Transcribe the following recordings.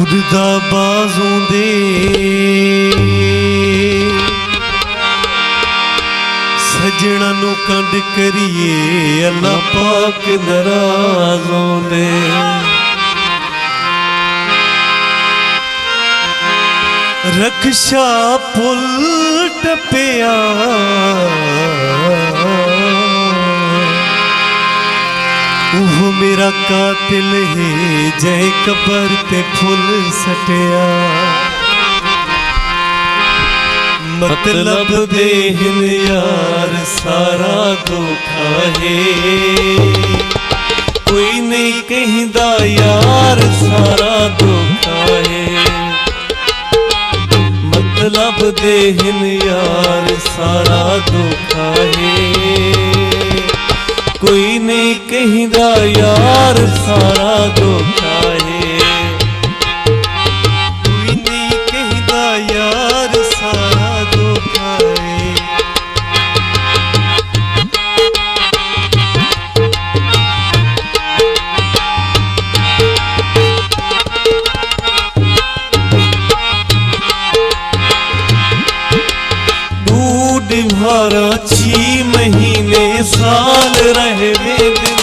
उड़दा बाजों दे सजना नू कंड करिए अल्लाह पाक नाराज़ों दे। रक्षा पुल टपिया वो मेरा कातिल है जय कबर पे फुल सटिया। मतलब देहन यार सारा धोखा है, कोई नहीं कहदा यार सारा धोखा है। मतलब देहन यार सारा धोखा है, कोई नहीं कहदा यार सारा धोखा है। कोई नहीं कहदा यार सारा धोखा है। दूध भरा 6 महीने साल रहे दिन,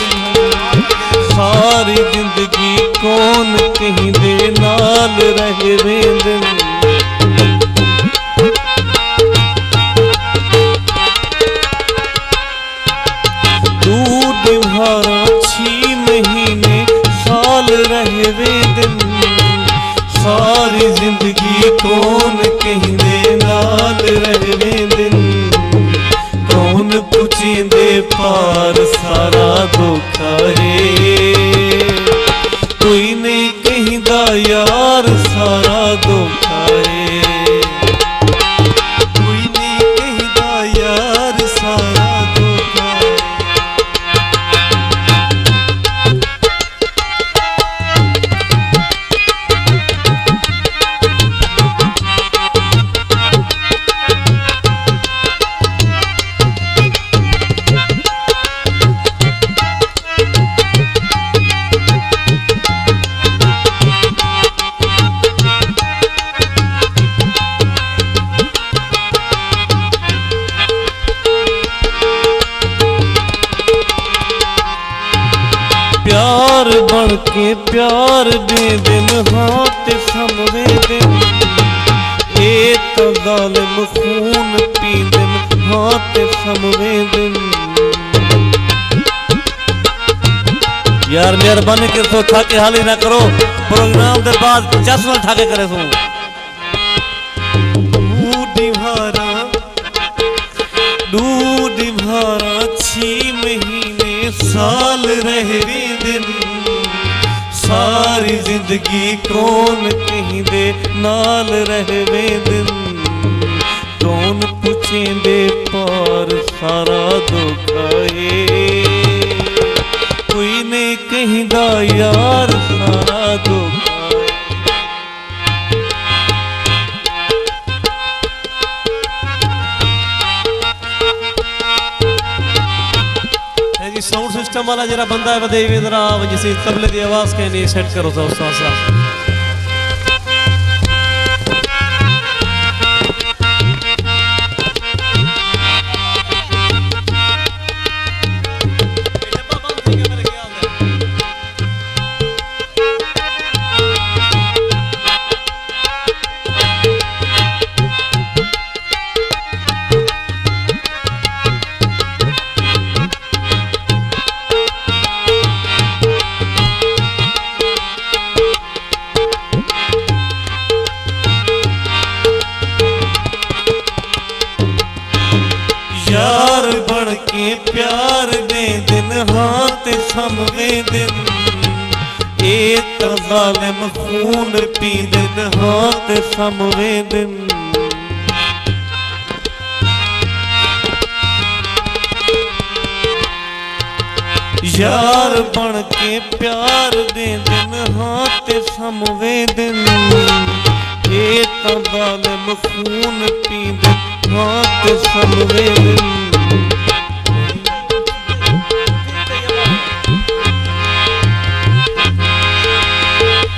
सारी जिंदगी कौन कहीं दे नाल रहे दिन। दूध भरा 6 महीने साल रहे दिन, सारी जिंदगी कौन कहीं दे नाल रहे दिन। कौन पुछेंदे पार सारा धोखा है, कोई नहीं कहदा यार सारा धोखा है। कोई नहीं कहदा यार सारा धोखा है। प्यार बन के प्यार दे दिन हाथ समवे दिन, एक जालिम खून पी दिन हाथ समवे दिन। यार मेहरबानी के सो ठाके हाली ना करो, प्रोग्राम के बाद चश्मा ठाके करे सो। दूध भरा 6 महीने साल रहे दिन, सारी जिंदगी कौन कहीं दे नाल रहे दिन। कौन पुछेंदे पार सारा धोखा है, कोई नहीं कहदा यार सारा धोखा है। साउंड सिस्टम वाला जरा बंदा है बदे जरा जैसे तबले की आवाज के नहीं सेट करो तो साथ यार बढ़ के प्यार दे दिन हाथ समवे दिन, एक जालिम खून पी दिन हाथ समवे दिन। यार बन के प्यार दे दिन हाथ समवे दिन, एक जालिम खून पी दिन हाथ समवे दिन।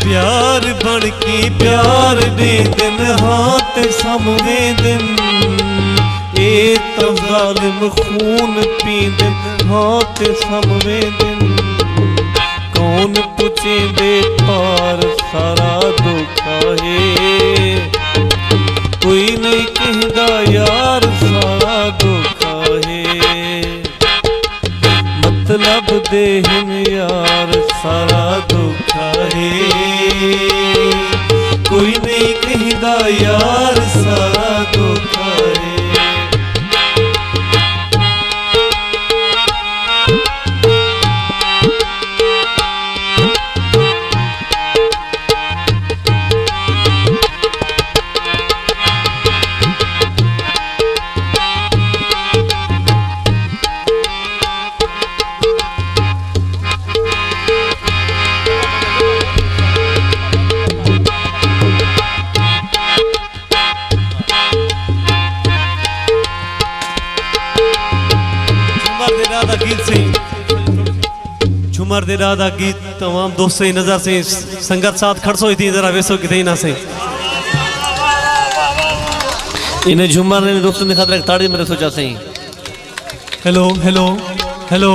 प्यार बन के प्यार दे दिन हाथ समवे दिन ए तो जालिम खून पींदे हाथ समवे दिन कौन पुछे दे पार सारा दुखा है कोई नहीं कहदा यार सारा दुखा है मतलब दे हिन यार सारा दुखा है कोई नहीं कहदा यार सारा दुखा है झूमर दे राधा गीत तमाम दोस्तों की नजर से संगत साथ खड़सो थी जरा वैसो कि ना से इन्हें झूमर ने दोस्तों ने खातिर ताड़ी मेरे सोचा से हेलो हेलो हेलो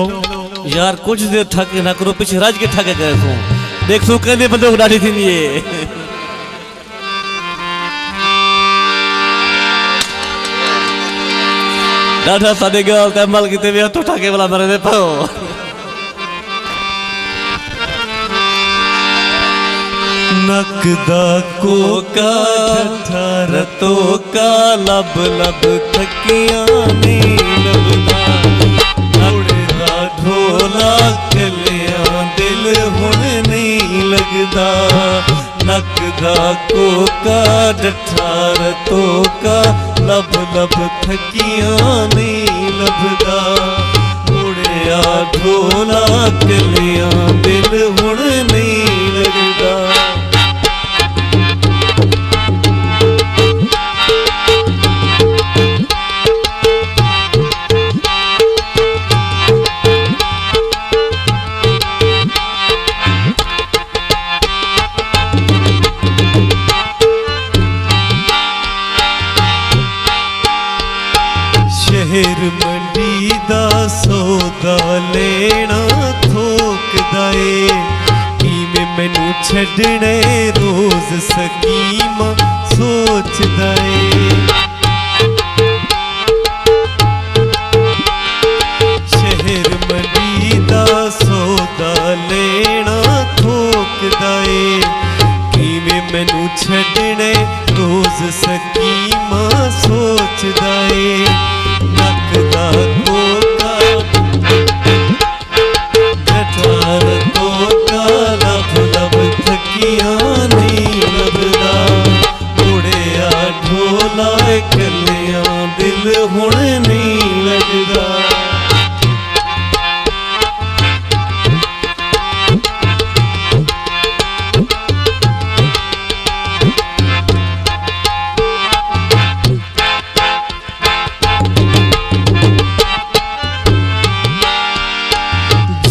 यार कुछ देर ठक ना करो पीछे राज के ठके गए तू देख तू कहने बंदे को डाली थी ये डाढ़ा सादे गल तमल किते भी तो ठाके वाला मरे दे पाओ नकदा कोका ठरतो का लब लब थकियां ने लबदा उड़दा ढोला कलियां दिल हुण नहीं लगदा नकदा कोका ठरतो का लब लब थकियां नहीं लबदा उड़िया ढोला कलियां दिल हुण नहीं लगदा शहर मंडी दा सौदा लेना थोकदा ए किवें मैनू छड्डणे रोज सकीम सोचदा ए शहर मंडी दा सौदा लेना थोकदा ए किवें मैनू छड्डणे रोज सकीम सोचदा ए नकदा कोका ठठार कोका लब लब थकियां नहीं लबदा उड़िया ढोला कलियां दिल हुण नहीं लगदा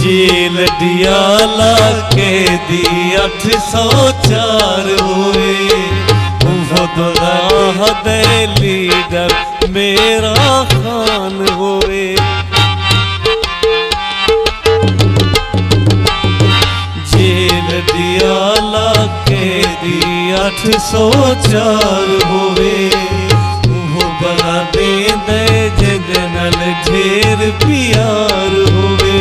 जेल डियाला के दी 804 हुए वो दे लीडर मेरा खान हुए जेल डियाला के दी 804 हुए वो बना दे जगनल ढेर प्यार हुए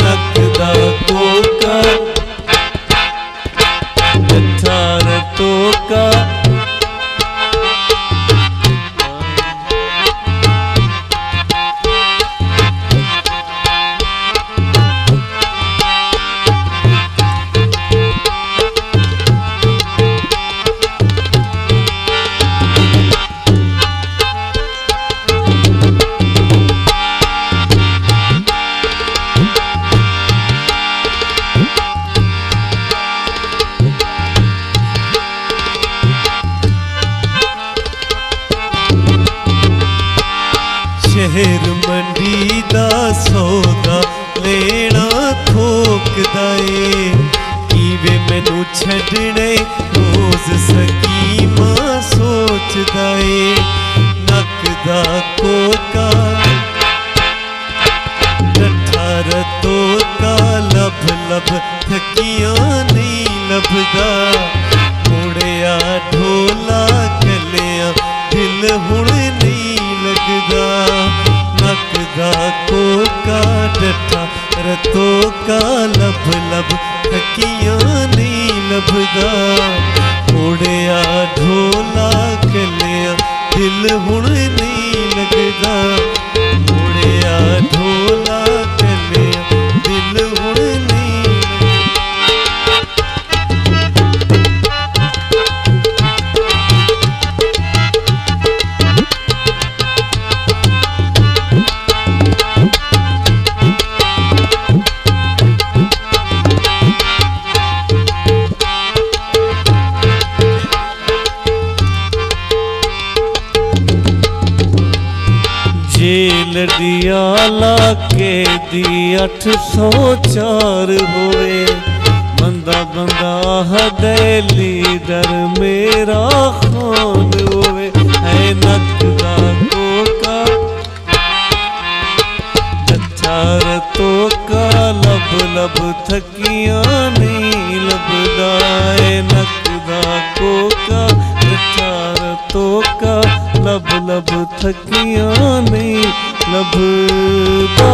नकदा कोका ठठार तोका शहर मंडी दा सौदा लेना थोकदा ए ਵੇ ਮੈਨੂੰ ਛੱਡਣੇ ਰੋਜ਼ ਸਕੀਮਾਂ ਸੋਚਦਾ ਏ ਨੱਕ ਦਾ ਕੋਕਾ ਡੱਠਾ ਰਤੋਕਾ ਲੱਭ ਲੱਭ ਥੱਕੀਆਂ ਨਹੀਂ ਲੱਭਦਾ ਮੁੜਿਆ ਢੋਲਾ ਕੱਲਿਆ ਦਿਲ ਹੁਣ ਨਹੀਂ ਲੱਗਦਾ ਨੱਕ ਦਾ ਕੋਕਾ ਡੱਠਾ ਰਤੋਕਾ ਲੱਭ ਲੱਭ ਥੱਕੀਆਂ ਨਹੀਂ ਲੱਭਦਾ ਮੁੜਿਆ ਢੋਲਾ ਕੱਲਿਆ ਦਿਲ ਹੁਣ ਨਹੀਂ ਲੱਗਦਾ ਮੁੜਿਆ ਢੋਲਾ ਕੱਲਿਆ ਦਿਲ ਹੁਣ ਨਹੀਂ लडियाला के दी 804 होए बंदा बंदा हदैली दर मेरा खान होए है नक दा कोका डठार तोका लब लब थकियां नहीं लभदा है नक दा कोका डठार तोका लब लब थकियां नहीं लभदा